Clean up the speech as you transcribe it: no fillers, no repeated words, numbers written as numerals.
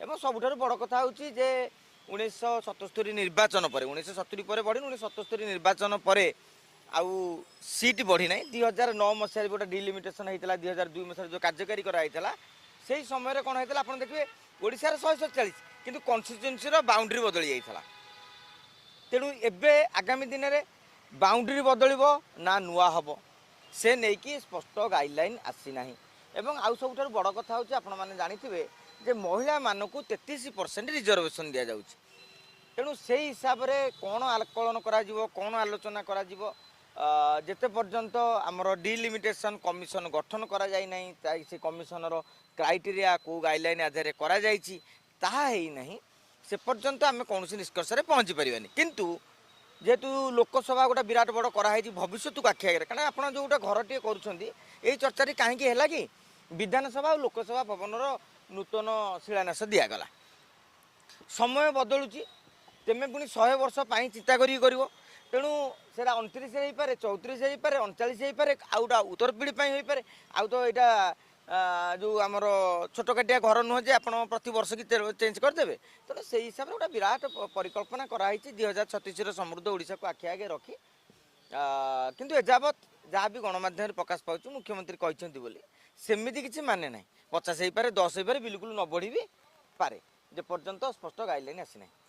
এবং ସବୁଠାରୁ ବଡ଼ କଥା ହେଉଛି ଯେ 1977 ନିର୍ବାଚନ ପରେ 1970 ପରେ ବଢ଼ିନି 1977 ନିର୍ବାଚନ ପରେ ଆଉ ସିଟ୍ ବଢ଼ି ନାହିଁ 2009 ମସିହାରେ ଗୋଟେ ଡିଲିମିଟେସନ୍ ହେଇଥିଲା 2002 ମସିହାରେ ଯେଉଁ କାର୍ଯ୍ୟକାରୀ କରାଯାଇଥିଲା ସେହି ସମୟରେ କ'ଣ ହେଇଥିଲା ଆପଣ ଦେଖିବେ ଓଡ଼ିଶାର 147 କିନ୍ତୁ କନଷ୍ଟିଚ୍ୟୁଏନ୍ସିର ବାଉଣ୍ଡରୀ ବଦଳି ଯାଇଥିଲା। ତେଣୁ ଏବେ ଆଗାମୀ ଦିନରେ ବାଉଣ୍ଡରୀ ବଦଳିବ ନା ନୂଆ ହେବ ସେ ନେଇକି ସ୍ପଷ୍ଟ ଗାଇଡ଼ଲାଇନ୍ ଆସିନାହିଁ। ଏବଂ ଆଉ ସବୁଠାରୁ ବଡ଼ କଥା ହେଉଛି ଆପଣମାନେ ଜାଣିଥିବେ ଯେ ମହିଳାମାନଙ୍କୁ 33% ରିଜର୍ଭେସନ୍ ଦିଆଯାଉଛି। ତେଣୁ ସେଇ ହିସାବରେ କ'ଣ ଆକଳନ କରାଯିବ କ'ଣ ଆଲୋଚନା କରାଯିବ ଯେତେ ପର୍ଯ୍ୟନ୍ତ ଆମର ଡିଲିମିଟେସନ୍ କମିଶନ ଗଠନ କରାଯାଇନାହିଁ ସେ କମିଶନର କ୍ରାଇଟେରିଆ କେଉଁ ଗାଇଡ଼ଲାଇନ୍ ଆଧାରରେ କରାଯାଇଛି ତାହା ହେଇନାହିଁ ସେ ପର୍ଯ୍ୟନ୍ତ ଆମେ କୌଣସି ନିଷ୍କର୍ଷରେ ପହଞ୍ଚି ପାରିବାନି। କିନ୍ତୁ ଯେହେତୁ ଲୋକସଭା ଗୋଟେ ବିରାଟ ବଡ଼ କରାହେଇଛି ଭବିଷ୍ୟତକୁ ଆଖି ଆଗରେ କାରଣ ଆପଣ ଯେଉଁ ଗୋଟେ ଘରଟିଏ କରୁଛନ୍ତି ଏଇ ଚର୍ଚ୍ଚାଟି କାହିଁକି ହେଲା କି ବିଧାନସଭା ଆଉ ଲୋକସଭା ଭବନର ନୂତନ ଶିଳାନ୍ୟାସ ଦିଆଗଲା। ସମୟ ବଦଳୁଛି ତେମେ ପୁଣି 100 ବର୍ଷ ପାଇଁ ଚିନ୍ତା କରିକି କରିବ। ତେଣୁ ସେଟା 29 ହେଇପାରେ 34 ହେଇପାରେ 39 ହେଇପାରେ ଆଉଟା ଉତ୍ତର ପିଢ଼ି ପାଇଁ ହେଇପାରେ ଆଉ ତ ଏଇଟା ଯେଉଁ ଆମର ଛୋଟକାଟିଆ ଘର ନୁହଁ ଯେ ଆପଣ ପ୍ରତି ବର୍ଷ କି ଚେଞ୍ଜ କରିଦେବେ। ତେଣୁ ସେଇ ହିସାବରେ ଗୋଟେ ବିରାଟ ପରିକଳ୍ପନା କରାହେଇଛି 2036ର ସମୃଦ୍ଧ ଓଡ଼ିଶାକୁ ଆଖି ଆଗେ ରଖି। କିନ୍ତୁ ଏଯାବତ୍ ଯାହା ବି ଗଣମାଧ୍ୟମରେ ପ୍ରକାଶ ପାଉଛି ମୁଖ୍ୟମନ୍ତ୍ରୀ କହିଛନ୍ତି ବୋଲି ସେମିତି କିଛି ମାନେ ନାହିଁ 50 ହେଇପାରେ 10 ହେଇପାରେ ବିଲକୁଲ ନ ବଢ଼ି ବି ପାରେ ଯେ ପର୍ଯ୍ୟନ୍ତ ସ୍ପଷ୍ଟ ଗାଇଡ଼ଲାଇନ୍ ଆସିନାହିଁ।